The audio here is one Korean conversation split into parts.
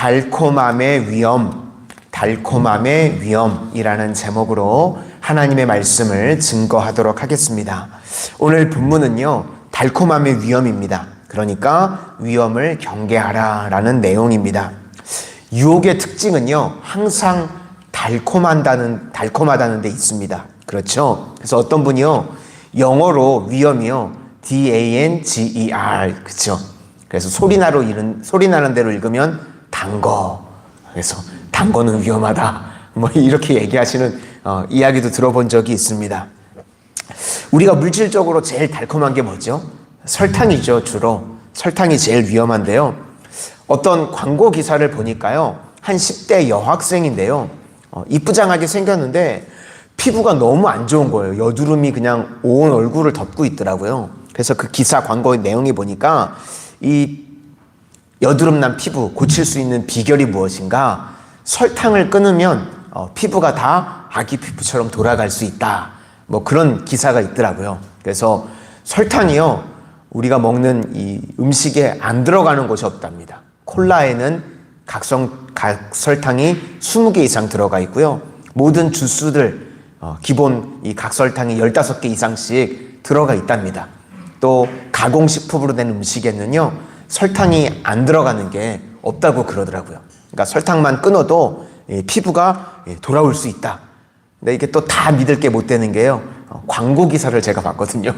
달콤함의 위험, 달콤함의 위험이라는 제목으로 하나님의 말씀을 증거하도록 하겠습니다. 오늘 본문은요, 달콤함의 위험입니다. 그러니까 위험을 경계하라 라는 내용입니다. 유혹의 특징은요, 항상 달콤하다는 데 있습니다. 그렇죠? 그래서 어떤 분이요, 영어로 위험이요, DANGER, 그렇죠? 그래서 소리나는 대로 읽으면 단거. 그래서 단거는 위험하다. 뭐 이렇게 얘기하시는 이야기도 들어본 적이 있습니다. 우리가 물질적으로 제일 달콤한 게 뭐죠? 설탕이죠, 주로. 설탕이 제일 위험한데요. 어떤 광고 기사를 보니까요, 한 10대 여학생인데요, 이쁘장하게 생겼는데 피부가 너무 안 좋은 거예요. 여드름이 그냥 온 얼굴을 덮고 있더라고요. 그래서 그 기사 광고의 내용이 보니까 이 여드름 난 피부 고칠 수 있는 비결이 무엇인가? 설탕을 끊으면 피부가 다 아기 피부처럼 돌아갈 수 있다. 뭐 그런 기사가 있더라고요. 그래서 설탕이요, 우리가 먹는 이 음식에 안 들어가는 것이 없답니다. 콜라에는 각설탕이 20개 이상 들어가 있고요. 모든 주스들 기본 이 각설탕이 15개 이상씩 들어가 있답니다. 또 가공식품으로 된 음식에는요, 설탕이 안 들어가는 게 없다고 그러더라고요. 그러니까 설탕만 끊어도 피부가 돌아올 수 있다. 근데 이게 또 다 믿을 게 못 되는 게요, 광고 기사를 제가 봤거든요.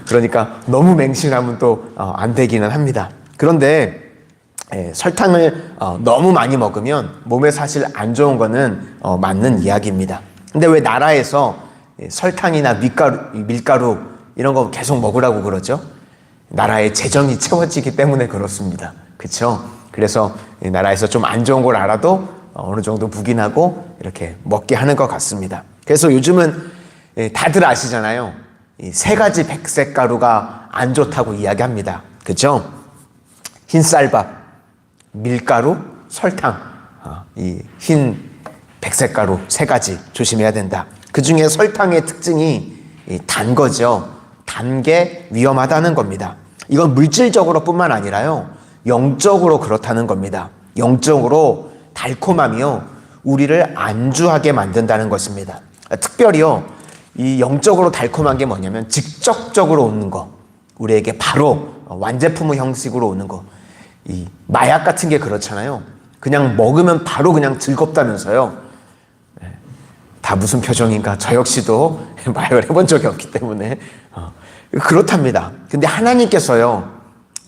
그러니까 너무 맹신하면 또 안 되기는 합니다. 그런데 설탕을 너무 많이 먹으면 몸에 사실 안 좋은 거는 맞는 이야기입니다. 근데 왜 나라에서 설탕이나 밀가루 이런 거 계속 먹으라고 그러죠? 나라의 재정이 채워지기 때문에 그렇습니다. 그렇죠? 그래서 나라에서 좀 안 좋은 걸 알아도 어느 정도 묵인하고 이렇게 먹게 하는 것 같습니다. 그래서 요즘은 다들 아시잖아요. 이 3가지 백색 가루가 안 좋다고 이야기합니다. 그렇죠? 흰쌀밥, 밀가루, 설탕, 이 흰 백색 가루 3가지 조심해야 된다. 그 중에 설탕의 특징이 단 거죠. 단 게 위험하다는 겁니다. 이건 물질적으로 뿐만 아니라요, 영적으로 그렇다는 겁니다. 영적으로 달콤함이요, 우리를 안주하게 만든다는 것입니다. 특별히요, 이 영적으로 달콤한 게 뭐냐면 직접적으로 오는 거, 우리에게 바로 완제품 형식으로 오는 거. 이 마약 같은 게 그렇잖아요. 그냥 먹으면 바로 그냥 즐겁다면서요. 다 무슨 표정인가? 저 역시도 마약을 해본 적이 없기 때문에 그렇답니다. 근데 하나님께서요,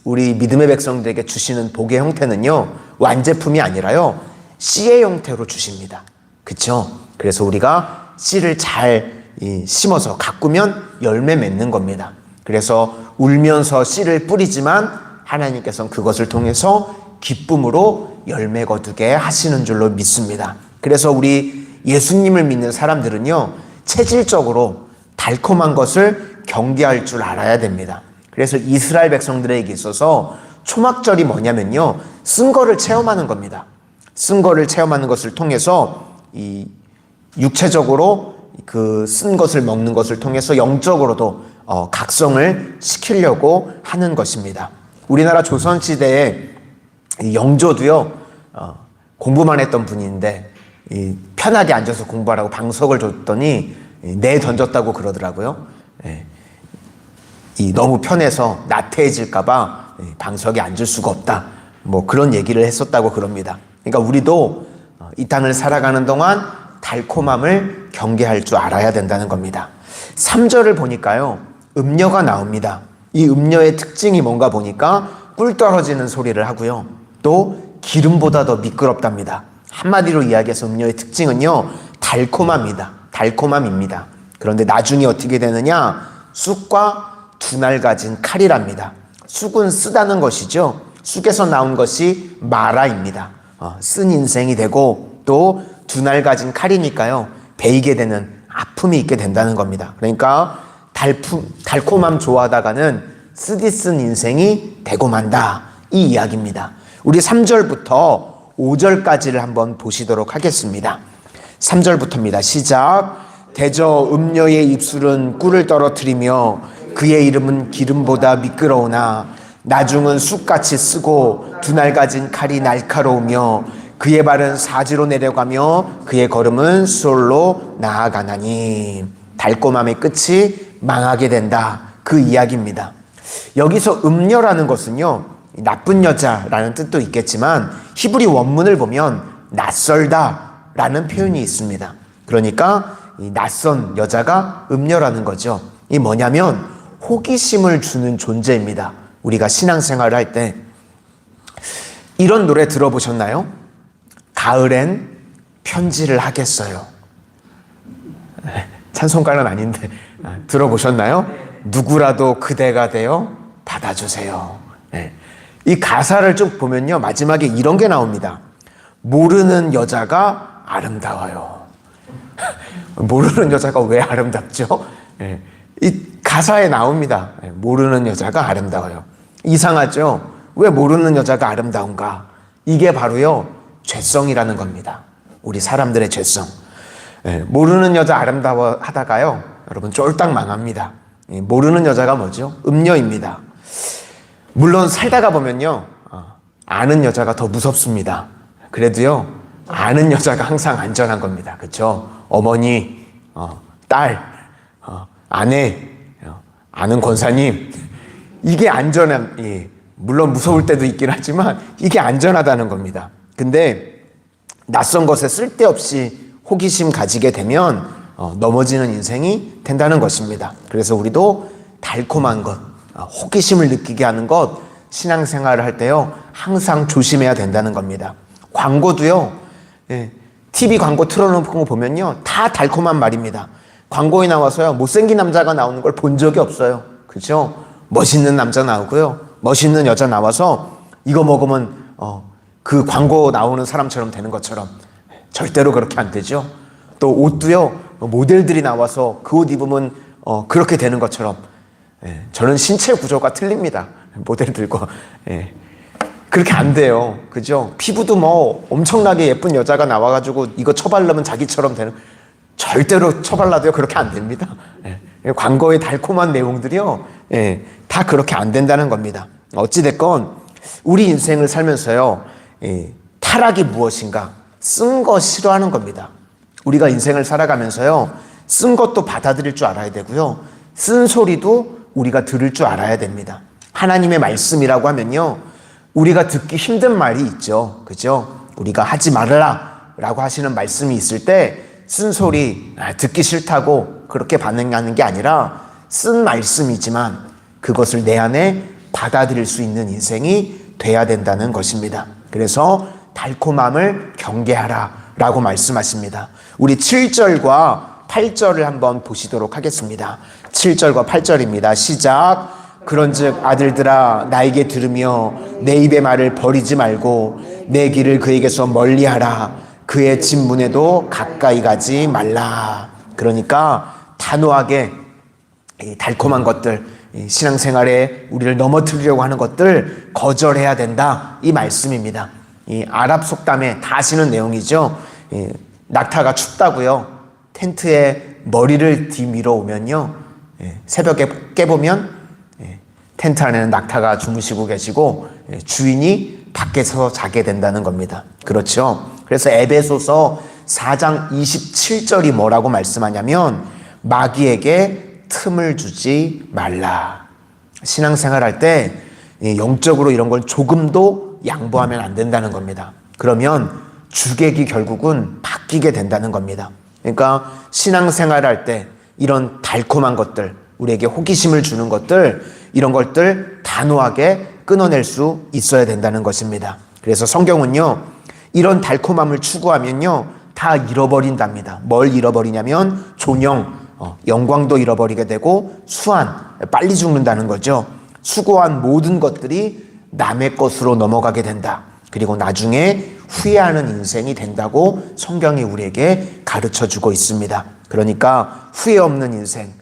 우리 믿음의 백성들에게 주시는 복의 형태는요, 완제품이 아니라요, 씨의 형태로 주십니다. 그렇죠? 그래서 우리가 씨를 잘 심어서 가꾸면 열매 맺는 겁니다. 그래서 울면서 씨를 뿌리지만 하나님께서는 그것을 통해서 기쁨으로 열매 거두게 하시는 줄로 믿습니다. 그래서 우리 예수님을 믿는 사람들은요, 체질적으로 달콤한 것을 경계할 줄 알아야 됩니다. 그래서 이스라엘 백성들에게 있어서 초막절이 뭐냐면요, 쓴 거를 체험하는 겁니다. 쓴 거를 체험하는 것을 통해서 이 육체적으로 그 쓴 것을 먹는 것을 통해서 영적으로도 각성을 시키려고 하는 것입니다. 우리나라 조선시대에 영조도요, 공부만 했던 분인데 편하게 앉아서 공부하라고 방석을 줬더니 내던졌다고 그러더라고요. 너무 편해서 나태해질까봐 방석에 앉을 수가 없다. 뭐 그런 얘기를 했었다고 그럽니다. 그러니까 우리도 이 땅을 살아가는 동안 달콤함을 경계할 줄 알아야 된다는 겁니다. 3절을 보니까요, 음녀가 나옵니다. 이 음녀의 특징이 뭔가 보니까 꿀 떨어지는 소리를 하고요, 또 기름보다 더 미끄럽답니다. 한마디로 이야기해서 음녀의 특징은요, 달콤함입니다. 그런데 나중에 어떻게 되느냐, 쑥과 두 날 가진 칼이랍니다. 쑥은 쓰다는 것이죠. 쑥에서 나온 것이 마라입니다. 쓴 인생이 되고 또 두 날 가진 칼이니까요, 베이게 되는 아픔이 있게 된다는 겁니다. 그러니까 달콤함 좋아하다가는 쓰디쓴 인생이 되고 만다, 이 이야기입니다. 우리 3절부터 5절까지를 한번 보시도록 하겠습니다. 3절부터입니다. 시작. 대저 음녀의 입술은 꿀을 떨어뜨리며 그의 이름은 기름보다 미끄러우나 나중은 쑥같이 쓰고 두 날 가진 칼이 날카로우며 그의 발은 사지로 내려가며 그의 걸음은 수월로 나아가나니. 달콤함의 끝이 망하게 된다. 그 이야기입니다. 여기서 음녀라는 것은요, 나쁜 여자라는 뜻도 있겠지만 히브리 원문을 보면 낯설다라는 표현이 있습니다. 그러니까 이 낯선 여자가 음녀라는 거죠. 이 뭐냐면 호기심을 주는 존재입니다. 우리가 신앙생활을 할 때 이런 노래 들어보셨나요? 가을엔 편지를 하겠어요. 찬송가는 아닌데 들어보셨나요? 누구라도 그대가 되어 받아주세요. 네. 이 가사를 쭉 보면요, 마지막에 이런 게 나옵니다. 모르는 여자가 아름다워요. 모르는 여자가 왜 아름답죠? 네. 이 가사에 나옵니다. 네. 모르는 여자가 아름다워요. 이상하죠? 왜 모르는 여자가 아름다운가? 이게 바로요, 죄성이라는 겁니다. 우리 사람들의 죄성. 네. 모르는 여자 아름다워 하다가요, 여러분 쫄딱 망합니다. 모르는 여자가 뭐죠? 음녀입니다. 물론 살다가 보면요, 아는 여자가 더 무섭습니다. 그래도요, 아는 여자가 항상 안전한 겁니다. 그렇죠? 어머니, 딸, 아내, 아는 권사님, 이게 안전한, 물론 무서울 때도 있긴 하지만 이게 안전하다는 겁니다. 근데 낯선 것에 쓸데없이 호기심 가지게 되면 넘어지는 인생이 된다는 것입니다. 그래서 우리도 달콤한 것, 호기심을 느끼게 하는 것, 신앙생활을 할 때요, 항상 조심해야 된다는 겁니다. 광고도요, TV 광고 틀어놓은 거 보면요, 다 달콤한 말입니다. 광고에 나와서요, 못생긴 남자가 나오는 걸 본 적이 없어요. 그죠? 멋있는 남자 나오고요, 멋있는 여자 나와서 이거 먹으면 그 광고 나오는 사람처럼 되는 것처럼. 절대로 그렇게 안 되죠. 또 옷도요, 모델들이 나와서 그 옷 입으면 그렇게 되는 것처럼. 저는 신체 구조가 틀립니다. 모델들과. 그렇게 안 돼요. 그죠? 피부도 뭐 엄청나게 예쁜 여자가 나와가지고 이거 처바르면 자기처럼 되는, 절대로 처발라도요, 그렇게 안 됩니다. 광고의 달콤한 내용들이요, 다 그렇게 안 된다는 겁니다. 어찌됐건 우리 인생을 살면서요, 타락이 무엇인가? 쓴 거 싫어하는 겁니다. 우리가 인생을 살아가면서요, 쓴 것도 받아들일 줄 알아야 되고요, 쓴 소리도 우리가 들을 줄 알아야 됩니다. 하나님의 말씀이라고 하면요, 우리가 듣기 힘든 말이 있죠. 그죠? 우리가 하지 말아라 라고 하시는 말씀이 있을 때 쓴 소리 듣기 싫다고 그렇게 반응하는 게 아니라 쓴 말씀이지만 그것을 내 안에 받아들일 수 있는 인생이 돼야 된다는 것입니다. 그래서 달콤함을 경계하라 라고 말씀하십니다. 우리 7절과 8절을 한번 보시도록 하겠습니다. 7절과 8절입니다. 시작. 그런즉 아들들아 나에게 들으며 내 입의 말을 버리지 말고 내 길을 그에게서 멀리하라. 그의 진문에도 가까이 가지 말라. 그러니까 단호하게 달콤한 것들, 신앙생활에 우리를 넘어뜨리려고 하는 것들 거절해야 된다, 이 말씀입니다. 이 아랍 속담에 다 아시는 내용이죠. 낙타가 춥다고요, 텐트에 머리를 뒤밀어 오면요, 새벽에 깨보면 텐트 안에는 낙타가 주무시고 계시고 주인이 밖에서 자게 된다는 겁니다. 그렇죠? 그래서 에베소서 4장 27절이 뭐라고 말씀하냐면 마귀에게 틈을 주지 말라. 신앙생활 할 때 영적으로 이런 걸 조금도 양보하면 안 된다는 겁니다. 그러면 주객이 결국은 바뀌게 된다는 겁니다. 그러니까 신앙생활 할 때 이런 달콤한 것들, 우리에게 호기심을 주는 것들, 이런 것들 단호하게 끊어낼 수 있어야 된다는 것입니다. 그래서 성경은요, 이런 달콤함을 추구하면요, 다 잃어버린답니다. 뭘 잃어버리냐면 존영, 영광도 잃어버리게 되고 수완, 빨리 죽는다는 거죠. 수고한 모든 것들이 남의 것으로 넘어가게 된다. 그리고 나중에 후회하는 인생이 된다고 성경이 우리에게 가르쳐주고 있습니다. 그러니까 후회 없는 인생,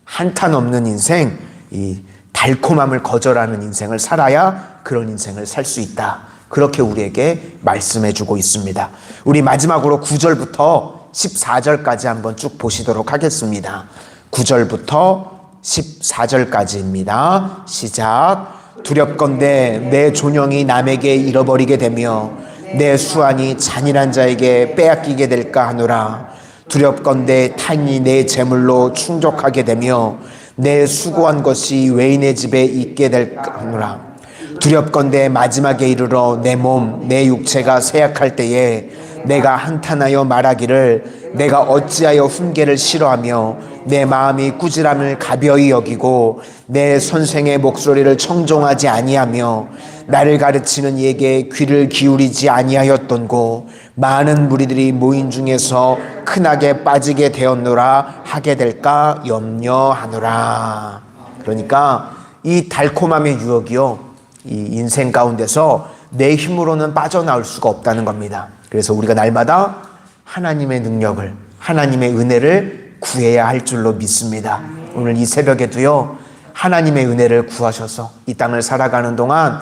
한탄 없는 인생, 이 달콤함을 거절하는 인생을 살아야 그런 인생을 살 수 있다. 그렇게 우리에게 말씀해주고 있습니다. 우리 마지막으로 9절부터 14절까지 한번 쭉 보시도록 하겠습니다. 9절부터 14절까지입니다. 시작. 두렵건대 내 존영이 남에게 잃어버리게 되며 내 수완이 잔인한 자에게 빼앗기게 될까 하노라. 두렵건대 타인이 내 재물로 충족하게 되며 내 수고한 것이 외인의 집에 있게 될까 하노라. 두렵건대 마지막에 이르러 내 몸, 내 육체가 쇠약할 때에 내가 한탄하여 말하기를 내가 어찌하여 훈계를 싫어하며 내 마음이 꾸지람을 가벼이 여기고 내 선생의 목소리를 청종하지 아니하며 나를 가르치는 이에게 귀를 기울이지 아니하였던고 많은 무리들이 모인 중에서 크나게 빠지게 되었노라 하게 될까 염려하노라. 그러니까 이 달콤함의 유혹이요, 이 인생 가운데서 내 힘으로는 빠져나올 수가 없다는 겁니다. 그래서 우리가 날마다 하나님의 능력을, 하나님의 은혜를 구해야 할 줄로 믿습니다. 오늘 이 새벽에도요, 하나님의 은혜를 구하셔서 이 땅을 살아가는 동안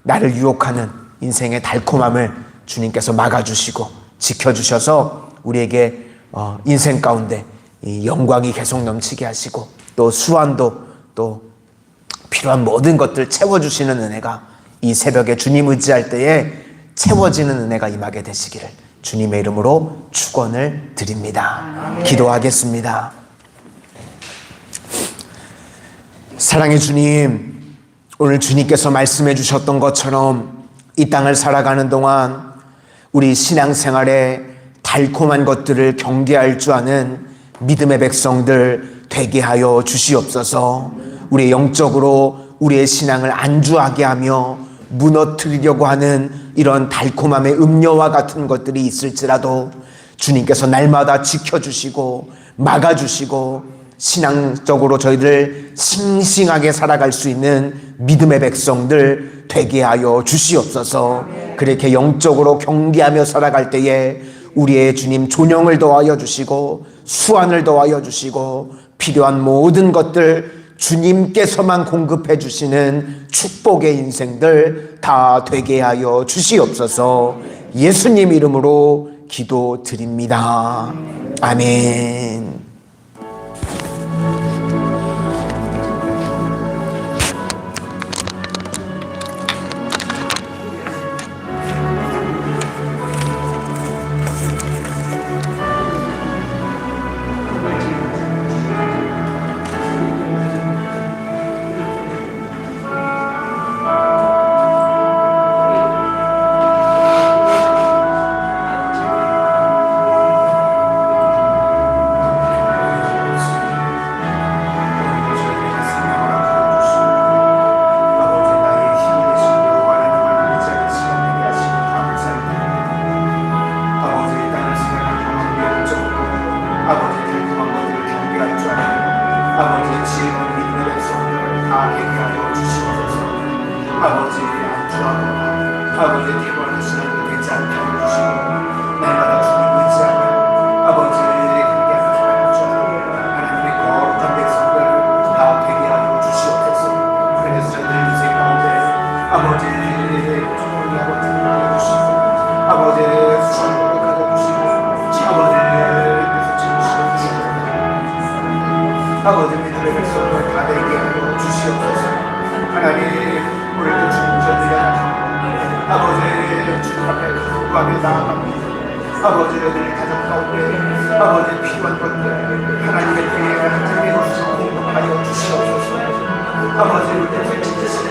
나를 유혹하는 인생의 달콤함을 주님께서 막아주시고 지켜주셔서 우리에게 인생 가운데 이 영광이 계속 넘치게 하시고 또 수완도 또 필요한 모든 것들 채워주시는 은혜가 이 새벽에 주님 의지할 때에 채워지는 은혜가 임하게 되시기를 주님의 이름으로 축원을 드립니다. 기도하겠습니다. 사랑의 주님, 오늘 주님께서 말씀해 주셨던 것처럼 이 땅을 살아가는 동안 우리 신앙생활에 달콤한 것들을 경계할 줄 아는 믿음의 백성들 되게 하여 주시옵소서. 우리 영적으로 우리의 신앙을 안주하게 하며 무너뜨리려고 하는 이런 달콤함의 음료와 같은 것들이 있을지라도 주님께서 날마다 지켜주시고 막아주시고 신앙적으로 저희들 싱싱하게 살아갈 수 있는 믿음의 백성들 되게 하여 주시옵소서. 그렇게 영적으로 경계하며 살아갈 때에 우리의 주님 존영을 더하여 주시고 수완을 더하여 주시고 필요한 모든 것들 주님께서만 공급해 주시는 축복의 인생들 다 되게 하여 주시옵소서. 예수님 이름으로 기도드립니다. 아멘. 아버지 믿음의 백성을 다 되게 하여 주시옵소서. 하나님 오늘도 주님 전에 아버지 주님 앞에 간구하며 나아갑니다. 아버지를 늘 가정 가운데 아버지 필요한 것들 하나님의 때에 하나님의 것을 공급하여 주시옵소서. 아버지 우리 인생 지지시는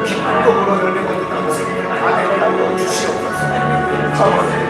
기쁨으로 열매가 있는 인생을 다 되게 하여 주시옵소서. 아버지